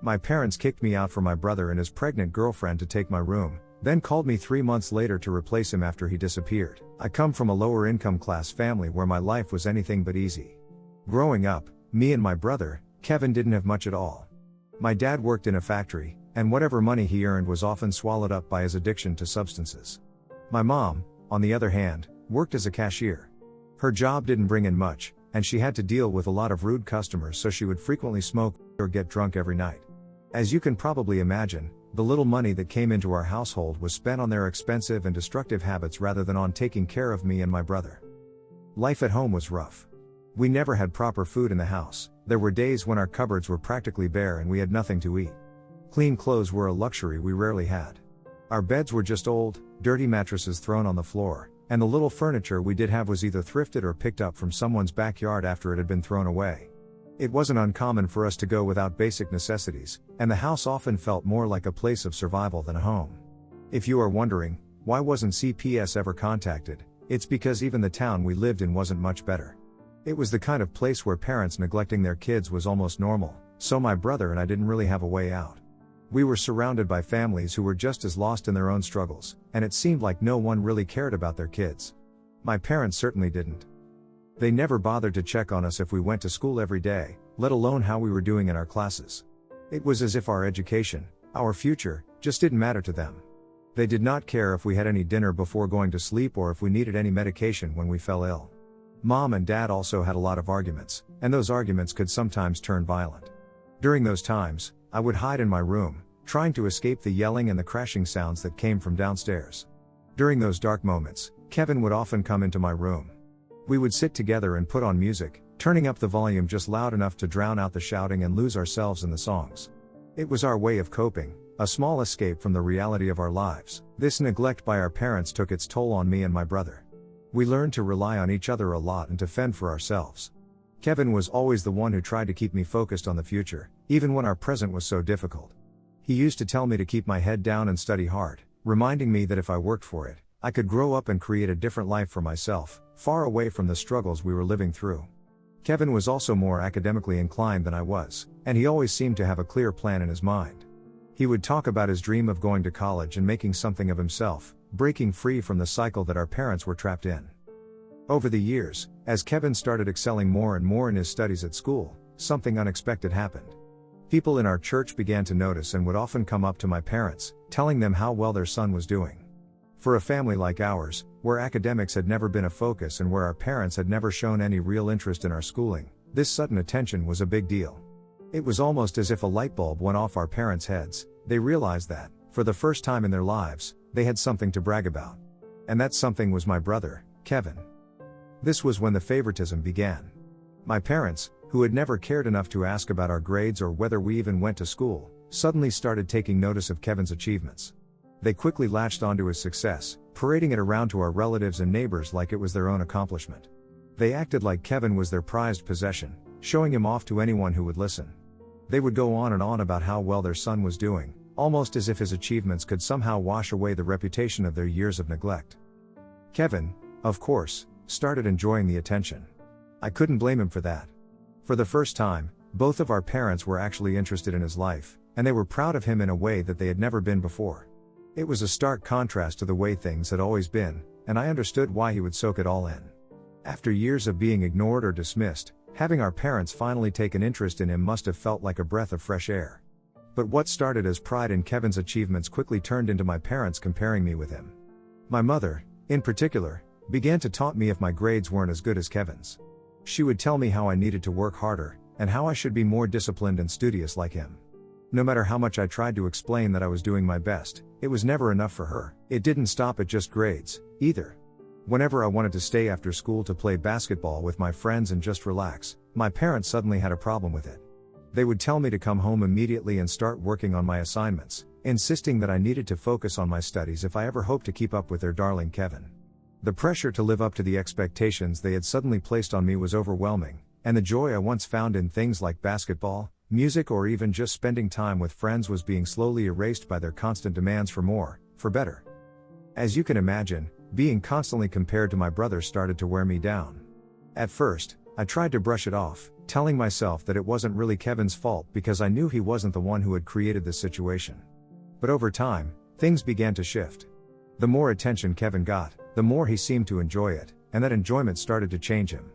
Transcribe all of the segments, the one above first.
My parents kicked me out for my brother and his pregnant girlfriend to take my room, then called me 3 months later to replace him after he disappeared. I come from a lower income class family where my life was anything but easy. Growing up, me and my brother, Kevin, didn't have much at all. My dad worked in a factory, and whatever money he earned was often swallowed up by his addiction to substances. My mom, on the other hand, worked as a cashier. Her job didn't bring in much, and she had to deal with a lot of rude customers, so she would frequently smoke or get drunk every night. As you can probably imagine, the little money that came into our household was spent on their expensive and destructive habits rather than on taking care of me and my brother. Life at home was rough. We never had proper food in the house. There were days when our cupboards were practically bare and we had nothing to eat. Clean clothes were a luxury we rarely had. Our beds were just old, dirty mattresses thrown on the floor, and the little furniture we did have was either thrifted or picked up from someone's backyard after it had been thrown away. It wasn't uncommon for us to go without basic necessities, and the house often felt more like a place of survival than a home. If you are wondering, why wasn't CPS ever contacted, it's because even the town we lived in wasn't much better. It was the kind of place where parents neglecting their kids was almost normal, so my brother and I didn't really have a way out. We were surrounded by families who were just as lost in their own struggles, and it seemed like no one really cared about their kids. My parents certainly didn't. They never bothered to check on us if we went to school every day, let alone how we were doing in our classes. It was as if our education, our future, just didn't matter to them. They did not care if we had any dinner before going to sleep or if we needed any medication when we fell ill. Mom and Dad also had a lot of arguments, and those arguments could sometimes turn violent. During those times, I would hide in my room, trying to escape the yelling and the crashing sounds that came from downstairs. During those dark moments, Kevin would often come into my room. We would sit together and put on music, turning up the volume just loud enough to drown out the shouting and lose ourselves in the songs. It was our way of coping, a small escape from the reality of our lives. This neglect by our parents took its toll on me and my brother. We learned to rely on each other a lot and to fend for ourselves. Kevin was always the one who tried to keep me focused on the future, even when our present was so difficult. He used to tell me to keep my head down and study hard, reminding me that if I worked for it, I could grow up and create a different life for myself, far away from the struggles we were living through. Kevin was also more academically inclined than I was, and he always seemed to have a clear plan in his mind. He would talk about his dream of going to college and making something of himself, breaking free from the cycle that our parents were trapped in. Over the years, as Kevin started excelling more and more in his studies at school, something unexpected happened. People in our church began to notice and would often come up to my parents, telling them how well their son was doing. For a family like ours, where academics had never been a focus and where our parents had never shown any real interest in our schooling, this sudden attention was a big deal. It was almost as if a light bulb went off our parents' heads. They realized that, for the first time in their lives, they had something to brag about. And that something was my brother, Kevin. This was when the favoritism began. My parents, who had never cared enough to ask about our grades or whether we even went to school, suddenly started taking notice of Kevin's achievements. They quickly latched onto his success, parading it around to our relatives and neighbors like it was their own accomplishment. They acted like Kevin was their prized possession, showing him off to anyone who would listen. They would go on and on about how well their son was doing, almost as if his achievements could somehow wash away the reputation of their years of neglect. Kevin, of course, started enjoying the attention. I couldn't blame him for that. For the first time, both of our parents were actually interested in his life, and they were proud of him in a way that they had never been before. It was a stark contrast to the way things had always been, and I understood why he would soak it all in. After years of being ignored or dismissed, having our parents finally take an interest in him must have felt like a breath of fresh air. But what started as pride in Kevin's achievements quickly turned into my parents comparing me with him. My mother, in particular, began to taunt me if my grades weren't as good as Kevin's. She would tell me how I needed to work harder, and how I should be more disciplined and studious like him. No matter how much I tried to explain that I was doing my best, it was never enough for her. It didn't stop at just grades, either. Whenever I wanted to stay after school to play basketball with my friends and just relax, my parents suddenly had a problem with it. They would tell me to come home immediately and start working on my assignments, insisting that I needed to focus on my studies if I ever hoped to keep up with their darling Kevin. The pressure to live up to the expectations they had suddenly placed on me was overwhelming, and the joy I once found in things like basketball, music, or even just spending time with friends was being slowly erased by their constant demands for more, for better. As you can imagine, being constantly compared to my brother started to wear me down. At first, I tried to brush it off, telling myself that it wasn't really Kevin's fault because I knew he wasn't the one who had created this situation. But over time, things began to shift. The more attention Kevin got, the more he seemed to enjoy it, and that enjoyment started to change him.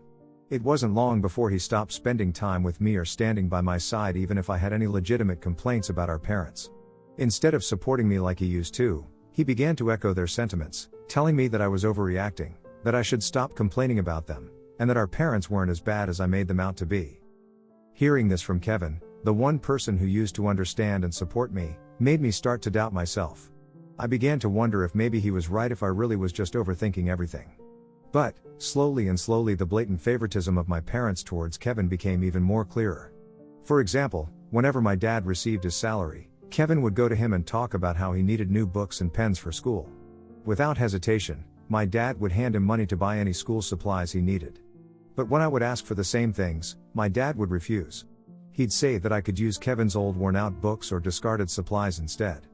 It wasn't long before he stopped spending time with me or standing by my side even if I had any legitimate complaints about our parents. Instead of supporting me like he used to, he began to echo their sentiments, telling me that I was overreacting, that I should stop complaining about them, and that our parents weren't as bad as I made them out to be. Hearing this from Kevin, the one person who used to understand and support me, made me start to doubt myself. I began to wonder if maybe he was right, if I really was just overthinking everything. But, slowly the blatant favoritism of my parents towards Kevin became even more clearer. For example, whenever my dad received his salary, Kevin would go to him and talk about how he needed new books and pens for school. Without hesitation, my dad would hand him money to buy any school supplies he needed. But when I would ask for the same things, my dad would refuse. He'd say that I could use Kevin's old worn-out books or discarded supplies instead.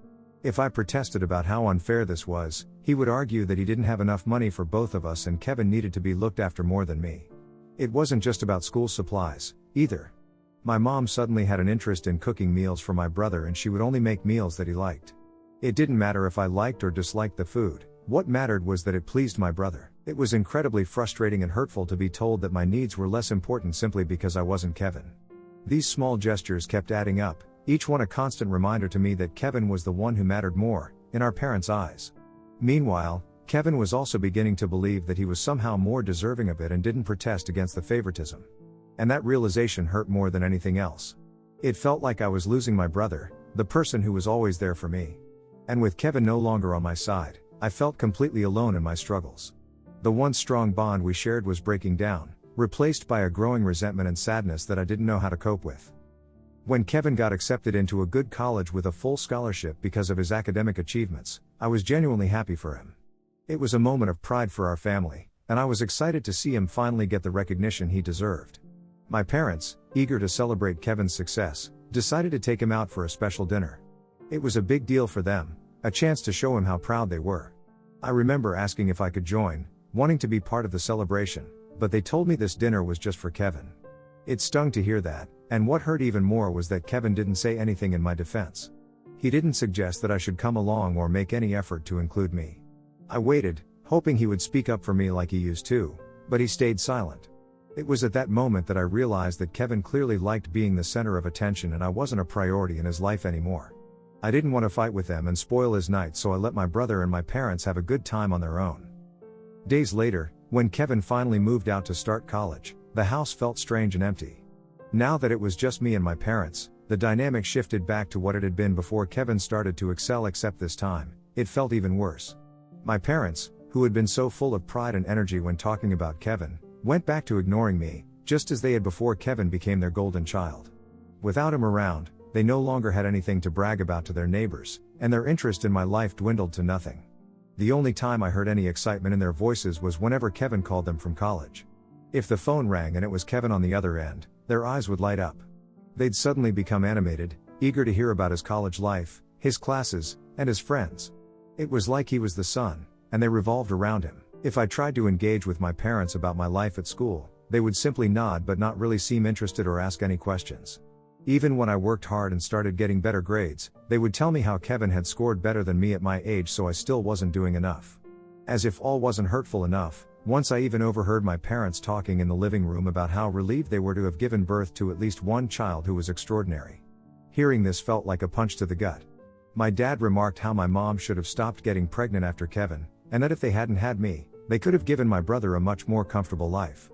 If I protested about how unfair this was, he would argue that he didn't have enough money for both of us and Kevin needed to be looked after more than me. It wasn't just about school supplies, either. My mom suddenly had an interest in cooking meals for my brother and she would only make meals that he liked. It didn't matter if I liked or disliked the food, what mattered was that it pleased my brother. It was incredibly frustrating and hurtful to be told that my needs were less important simply because I wasn't Kevin. These small gestures kept adding up, each one a constant reminder to me that Kevin was the one who mattered more, in our parents' eyes. Meanwhile, Kevin was also beginning to believe that he was somehow more deserving of it and didn't protest against the favoritism. And that realization hurt more than anything else. It felt like I was losing my brother, the person who was always there for me. And with Kevin no longer on my side, I felt completely alone in my struggles. The once strong bond we shared was breaking down, replaced by a growing resentment and sadness that I didn't know how to cope with. When Kevin got accepted into a good college with a full scholarship because of his academic achievements, I was genuinely happy for him. It was a moment of pride for our family, and I was excited to see him finally get the recognition he deserved. My parents, eager to celebrate Kevin's success, decided to take him out for a special dinner. It was a big deal for them, a chance to show him how proud they were. I remember asking if I could join, wanting to be part of the celebration, but they told me this dinner was just for Kevin. It stung to hear that, and what hurt even more was that Kevin didn't say anything in my defense. He didn't suggest that I should come along or make any effort to include me. I waited, hoping he would speak up for me like he used to, but he stayed silent. It was at that moment that I realized that Kevin clearly liked being the center of attention and I wasn't a priority in his life anymore. I didn't want to fight with them and spoil his night, so I let my brother and my parents have a good time on their own. Days later, when Kevin finally moved out to start college, the house felt strange and empty. Now that it was just me and my parents, the dynamic shifted back to what it had been before Kevin started to excel, except this time, it felt even worse. My parents, who had been so full of pride and energy when talking about Kevin, went back to ignoring me, just as they had before Kevin became their golden child. Without him around, they no longer had anything to brag about to their neighbors, and their interest in my life dwindled to nothing. The only time I heard any excitement in their voices was whenever Kevin called them from college. If the phone rang and it was Kevin on the other end, their eyes would light up. They'd suddenly become animated, eager to hear about his college life, his classes, and his friends. It was like he was the sun, and they revolved around him. If I tried to engage with my parents about my life at school, they would simply nod but not really seem interested or ask any questions. Even when I worked hard and started getting better grades, they would tell me how Kevin had scored better than me at my age, so I still wasn't doing enough. As if all wasn't hurtful enough, once I even overheard my parents talking in the living room about how relieved they were to have given birth to at least one child who was extraordinary. Hearing this felt like a punch to the gut. My dad remarked how my mom should have stopped getting pregnant after Kevin, and that if they hadn't had me, they could have given my brother a much more comfortable life.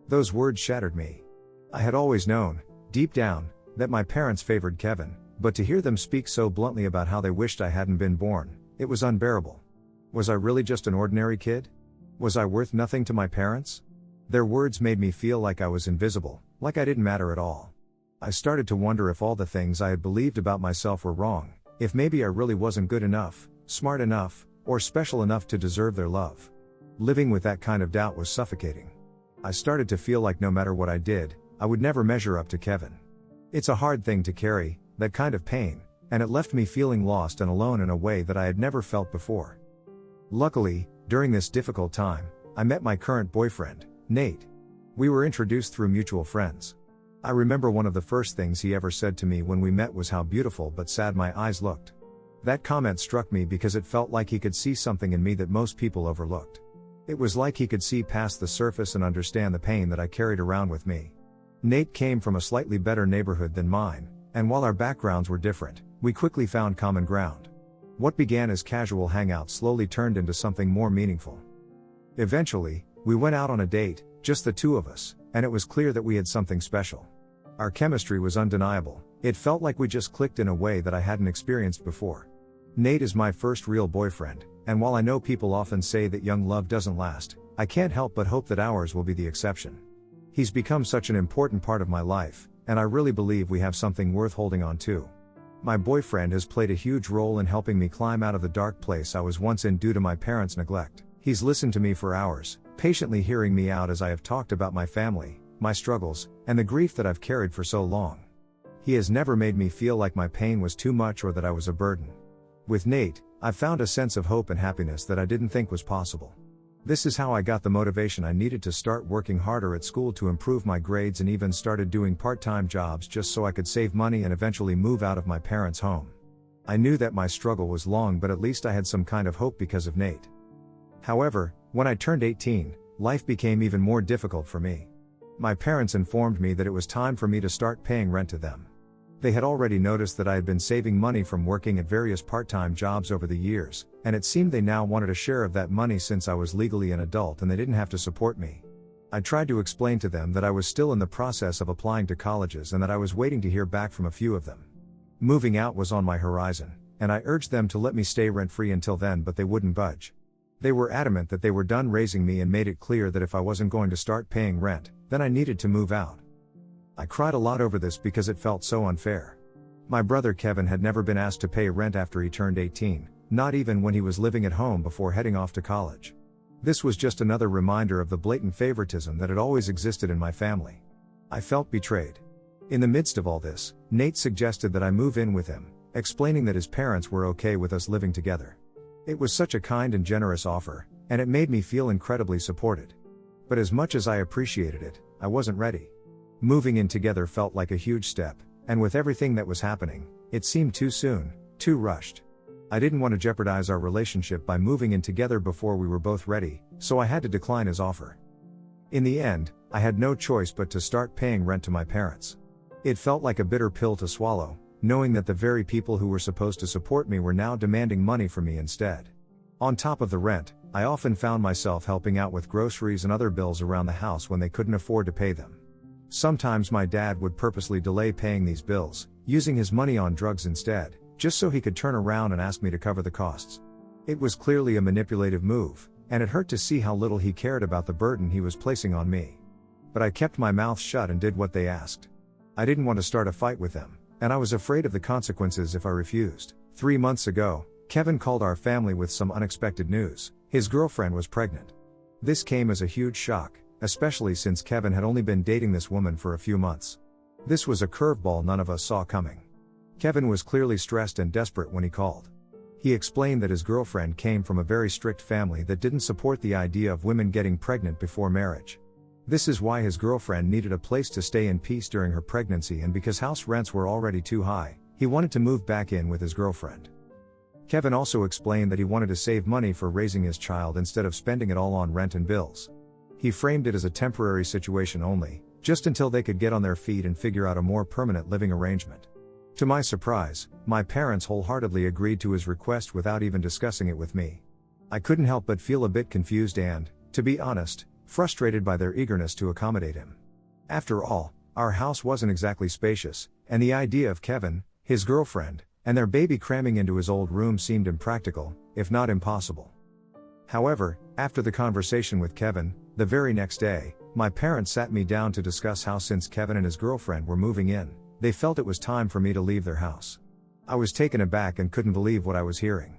Those words shattered me. I had always known, deep down, that my parents favored Kevin, but to hear them speak so bluntly about how they wished I hadn't been born, it was unbearable. Was I really just an ordinary kid? Was I worth nothing to my parents? Their words made me feel like I was invisible, like I didn't matter at all. I started to wonder if all the things I had believed about myself were wrong, if maybe I really wasn't good enough, smart enough, or special enough to deserve their love. Living with that kind of doubt was suffocating. I started to feel like no matter what I did, I would never measure up to Kevin. It's a hard thing to carry, that kind of pain, and it left me feeling lost and alone in a way that I had never felt before. Luckily, during this difficult time, I met my current boyfriend, Nate. We were introduced through mutual friends. I remember one of the first things he ever said to me when we met was how beautiful but sad my eyes looked. That comment struck me because it felt like he could see something in me that most people overlooked. It was like he could see past the surface and understand the pain that I carried around with me. Nate came from a slightly better neighborhood than mine, and while our backgrounds were different, we quickly found common ground. What began as casual hangouts slowly turned into something more meaningful. Eventually, we went out on a date, just the two of us, and it was clear that we had something special. Our chemistry was undeniable. It felt like we just clicked in a way that I hadn't experienced before. Nate is my first real boyfriend, and while I know people often say that young love doesn't last, I can't help but hope that ours will be the exception. He's become such an important part of my life, and I really believe we have something worth holding on to. My boyfriend has played a huge role in helping me climb out of the dark place I was once in due to my parents' neglect. He's listened to me for hours, patiently hearing me out as I have talked about my family, my struggles, and the grief that I've carried for so long. He has never made me feel like my pain was too much or that I was a burden. With Nate, I've found a sense of hope and happiness that I didn't think was possible. This is how I got the motivation I needed to start working harder at school to improve my grades and even started doing part-time jobs just so I could save money and eventually move out of my parents' home. I knew that my struggle was long, but at least I had some kind of hope because of Nate. However, when I turned 18, life became even more difficult for me. My parents informed me that it was time for me to start paying rent to them. They had already noticed that I had been saving money from working at various part-time jobs over the years, and it seemed they now wanted a share of that money since I was legally an adult and they didn't have to support me. I tried to explain to them that I was still in the process of applying to colleges and that I was waiting to hear back from a few of them. Moving out was on my horizon, and I urged them to let me stay rent-free until then, but they wouldn't budge. They were adamant that they were done raising me and made it clear that if I wasn't going to start paying rent, then I needed to move out. I cried a lot over this because it felt so unfair. My brother Kevin had never been asked to pay rent after he turned 18, not even when he was living at home before heading off to college. This was just another reminder of the blatant favoritism that had always existed in my family. I felt betrayed. In the midst of all this, Nate suggested that I move in with him, explaining that his parents were okay with us living together. It was such a kind and generous offer, and it made me feel incredibly supported. But as much as I appreciated it, I wasn't ready. Moving in together felt like a huge step, and with everything that was happening, it seemed too soon, too rushed. I didn't want to jeopardize our relationship by moving in together before we were both ready, so I had to decline his offer. In the end, I had no choice but to start paying rent to my parents. It felt like a bitter pill to swallow, knowing that the very people who were supposed to support me were now demanding money from me instead. On top of the rent, I often found myself helping out with groceries and other bills around the house when they couldn't afford to pay them. Sometimes my dad would purposely delay paying these bills, using his money on drugs instead, just so he could turn around and ask me to cover the costs. It was clearly a manipulative move, and it hurt to see how little he cared about the burden he was placing on me. But I kept my mouth shut and did what they asked. I didn't want to start a fight with them, and I was afraid of the consequences if I refused. 3 months ago, Kevin called our family with some unexpected news. His girlfriend was pregnant. This came as a huge shock, especially since Kevin had only been dating this woman for a few months. This was a curveball none of us saw coming. Kevin was clearly stressed and desperate when he called. He explained that his girlfriend came from a very strict family that didn't support the idea of women getting pregnant before marriage. This is why his girlfriend needed a place to stay in peace during her pregnancy, and because house rents were already too high, he wanted to move back in with his girlfriend. Kevin also explained that he wanted to save money for raising his child instead of spending it all on rent and bills. He framed it as a temporary situation only, just until they could get on their feet and figure out a more permanent living arrangement. To my surprise, my parents wholeheartedly agreed to his request without even discussing it with me. I couldn't help but feel a bit confused and, to be honest, frustrated by their eagerness to accommodate him. After all, our house wasn't exactly spacious, and the idea of Kevin, his girlfriend, and their baby cramming into his old room seemed impractical, if not impossible. However, after the conversation with Kevin, the very next day, my parents sat me down to discuss how since Kevin and his girlfriend were moving in, they felt it was time for me to leave their house. I was taken aback and couldn't believe what I was hearing.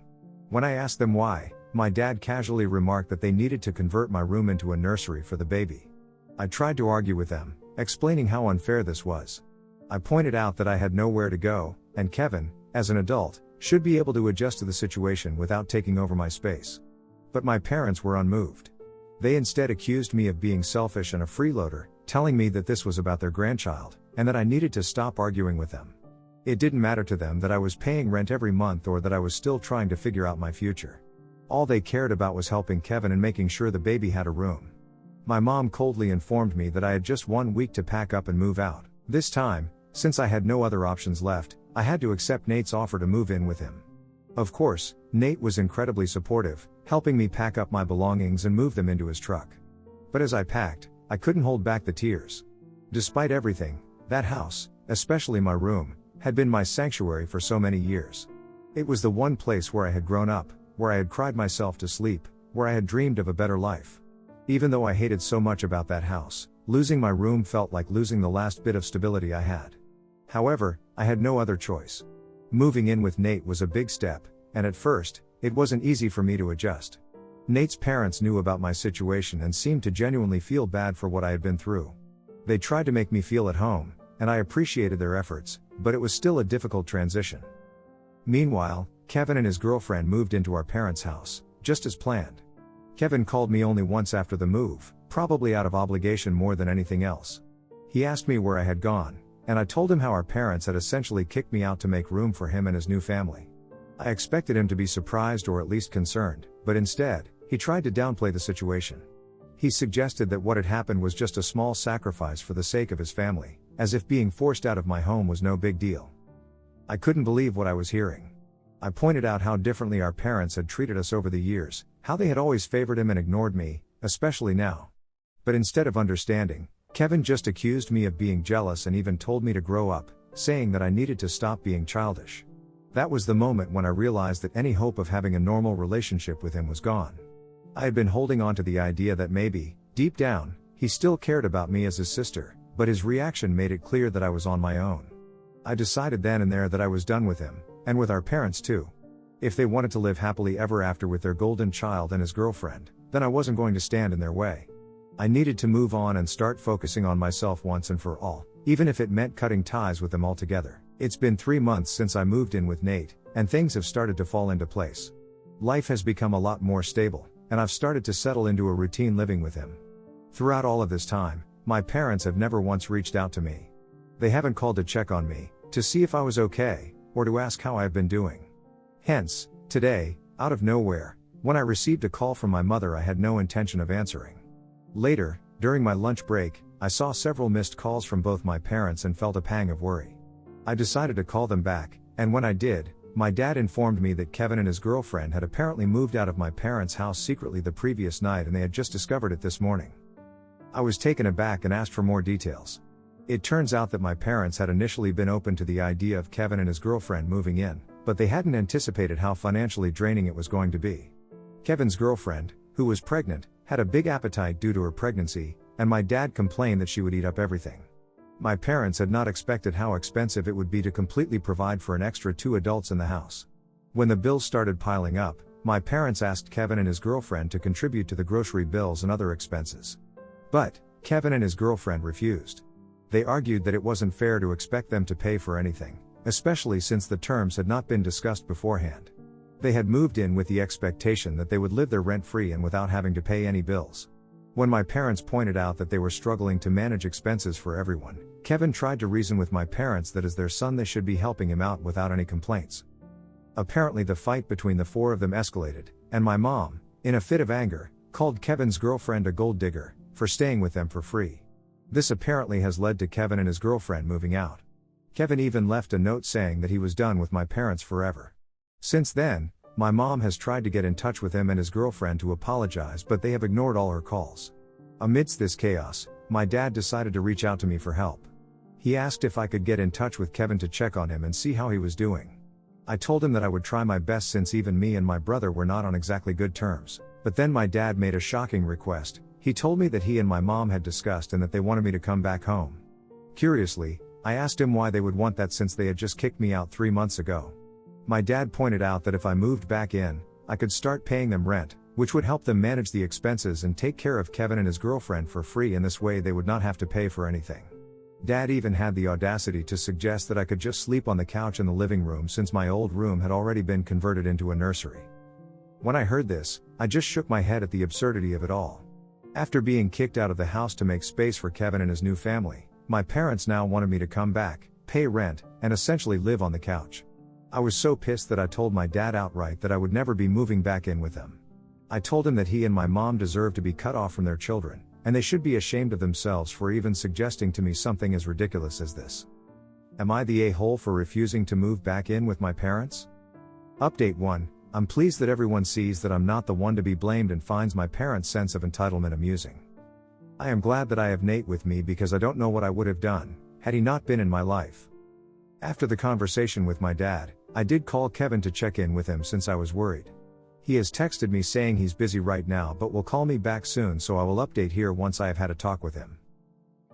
When I asked them why, my dad casually remarked that they needed to convert my room into a nursery for the baby. I tried to argue with them, explaining how unfair this was. I pointed out that I had nowhere to go, and Kevin, as an adult, should be able to adjust to the situation without taking over my space. But my parents were unmoved. They instead accused me of being selfish and a freeloader, telling me that this was about their grandchild, and that I needed to stop arguing with them. It didn't matter to them that I was paying rent every month or that I was still trying to figure out my future. All they cared about was helping Kevin and making sure the baby had a room. My mom coldly informed me that I had just 1 week to pack up and move out. This time, since I had no other options left, I had to accept Nate's offer to move in with him. Of course, Nate was incredibly supportive, helping me pack up my belongings and move them into his truck. But as I packed, I couldn't hold back the tears. Despite everything, that house, especially my room, had been my sanctuary for so many years. It was the one place where I had grown up, where I had cried myself to sleep, where I had dreamed of a better life. Even though I hated so much about that house, losing my room felt like losing the last bit of stability I had. However, I had no other choice. Moving in with Nate was a big step, and at first, it wasn't easy for me to adjust. Nate's parents knew about my situation and seemed to genuinely feel bad for what I had been through. They tried to make me feel at home, and I appreciated their efforts, but it was still a difficult transition. Meanwhile, Kevin and his girlfriend moved into our parents' house, just as planned. Kevin called me only once after the move, probably out of obligation more than anything else. He asked me where I had gone, and I told him how our parents had essentially kicked me out to make room for him and his new family. I expected him to be surprised or at least concerned, but instead, he tried to downplay the situation. He suggested that what had happened was just a small sacrifice for the sake of his family, as if being forced out of my home was no big deal. I couldn't believe what I was hearing. I pointed out how differently our parents had treated us over the years, how they had always favored him and ignored me, especially now. But instead of understanding, Kevin just accused me of being jealous and even told me to grow up, saying that I needed to stop being childish. That was the moment when I realized that any hope of having a normal relationship with him was gone. I had been holding on to the idea that maybe, deep down, he still cared about me as his sister, but his reaction made it clear that I was on my own. I decided then and there that I was done with him, and with our parents too. If they wanted to live happily ever after with their golden child and his girlfriend, then I wasn't going to stand in their way. I needed to move on and start focusing on myself once and for all, even if it meant cutting ties with them altogether. It's been 3 months since I moved in with Nate, and things have started to fall into place. Life has become a lot more stable, and I've started to settle into a routine living with him. Throughout all of this time, my parents have never once reached out to me. They haven't called to check on me, to see if I was okay, or to ask how I have been doing. Hence, today, out of nowhere, when I received a call from my mother I had no intention of answering. Later, during my lunch break, I saw several missed calls from both my parents and felt a pang of worry. I decided to call them back, and when I did, my dad informed me that Kevin and his girlfriend had apparently moved out of my parents' house secretly the previous night and they had just discovered it this morning. I was taken aback and asked for more details. It turns out that my parents had initially been open to the idea of Kevin and his girlfriend moving in, but they hadn't anticipated how financially draining it was going to be. Kevin's girlfriend, who was pregnant, had a big appetite due to her pregnancy, and my dad complained that she would eat up everything. My parents had not expected how expensive it would be to completely provide for an extra 2 adults in the house. When the bills started piling up, my parents asked Kevin and his girlfriend to contribute to the grocery bills and other expenses. But, Kevin and his girlfriend refused. They argued that it wasn't fair to expect them to pay for anything, especially since the terms had not been discussed beforehand. They had moved in with the expectation that they would live there rent-free and without having to pay any bills. When my parents pointed out that they were struggling to manage expenses for everyone, Kevin tried to reason with my parents that as their son they should be helping him out without any complaints. Apparently the fight between the 4 of them escalated, and my mom, in a fit of anger, called Kevin's girlfriend a gold digger, for staying with them for free. This apparently has led to Kevin and his girlfriend moving out. Kevin even left a note saying that he was done with my parents forever. Since then, my mom has tried to get in touch with him and his girlfriend to apologize, but they have ignored all her calls. Amidst this chaos, my dad decided to reach out to me for help. He asked if I could get in touch with Kevin to check on him and see how he was doing. I told him that I would try my best since even me and my brother were not on exactly good terms, but then my dad made a shocking request. He told me that he and my mom had discussed and that they wanted me to come back home. Curiously, I asked him why they would want that since they had just kicked me out 3 months ago. My dad pointed out that if I moved back in, I could start paying them rent, which would help them manage the expenses and take care of Kevin and his girlfriend for free, and this way they would not have to pay for anything. Dad even had the audacity to suggest that I could just sleep on the couch in the living room since my old room had already been converted into a nursery. When I heard this, I just shook my head at the absurdity of it all. After being kicked out of the house to make space for Kevin and his new family, My parents now wanted me to come back, pay rent, and essentially live on the couch. I was so pissed that I told my dad outright that I would never be moving back in with them. I told him that he and my mom deserve to be cut off from their children, and they should be ashamed of themselves for even suggesting to me something as ridiculous as this. Am I the a-hole for refusing to move back in with my parents? Update 1. I'm pleased that everyone sees that I'm not the one to be blamed and finds my parents' sense of entitlement amusing. I am glad that I have Nate with me because I don't know what I would have done, had he not been in my life. After the conversation with my dad, I did call Kevin to check in with him since I was worried. He has texted me saying he's busy right now but will call me back soon, so I will update here once I have had a talk with him.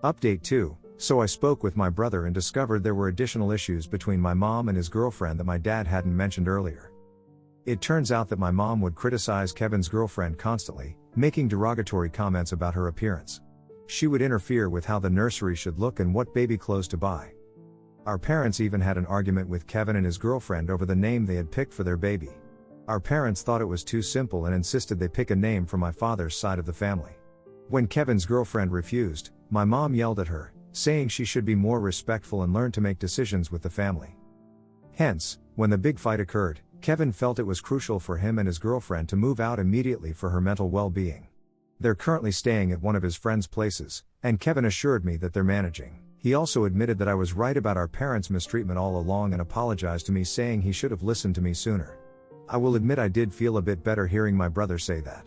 Update 2. So I spoke with my brother and discovered there were additional issues between my mom and his girlfriend that my dad hadn't mentioned earlier. It turns out that my mom would criticize Kevin's girlfriend constantly, making derogatory comments about her appearance. She would interfere with how the nursery should look and what baby clothes to buy. Our parents even had an argument with Kevin and his girlfriend over the name they had picked for their baby. Our parents thought it was too simple and insisted they pick a name from my father's side of the family. When Kevin's girlfriend refused, my mom yelled at her, saying she should be more respectful and learn to make decisions with the family. Hence, when the big fight occurred, Kevin felt it was crucial for him and his girlfriend to move out immediately for her mental well-being. They're currently staying at one of his friends' places, and Kevin assured me that they're managing. He also admitted that I was right about our parents' mistreatment all along and apologized to me, saying he should have listened to me sooner. I will admit I did feel a bit better hearing my brother say that.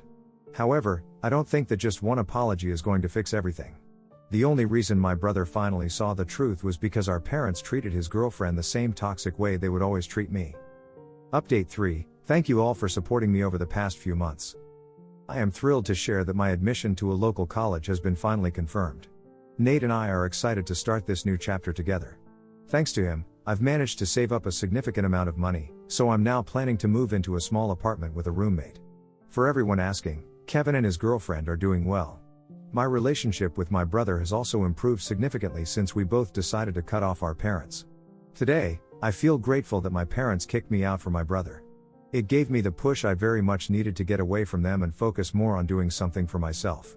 However, I don't think that just one apology is going to fix everything. The only reason my brother finally saw the truth was because our parents treated his girlfriend the same toxic way they would always treat me. Update 3. Thank you all for supporting me over the past few months. I am thrilled to share that my admission to a local college has been finally confirmed. Nate and I are excited to start this new chapter together. Thanks to him, I've managed to save up a significant amount of money, so I'm now planning to move into a small apartment with a roommate. For everyone asking, Kevin and his girlfriend are doing well. My relationship with my brother has also improved significantly since we both decided to cut off our parents. Today, I feel grateful that my parents kicked me out for my brother. It gave me the push I very much needed to get away from them and focus more on doing something for myself.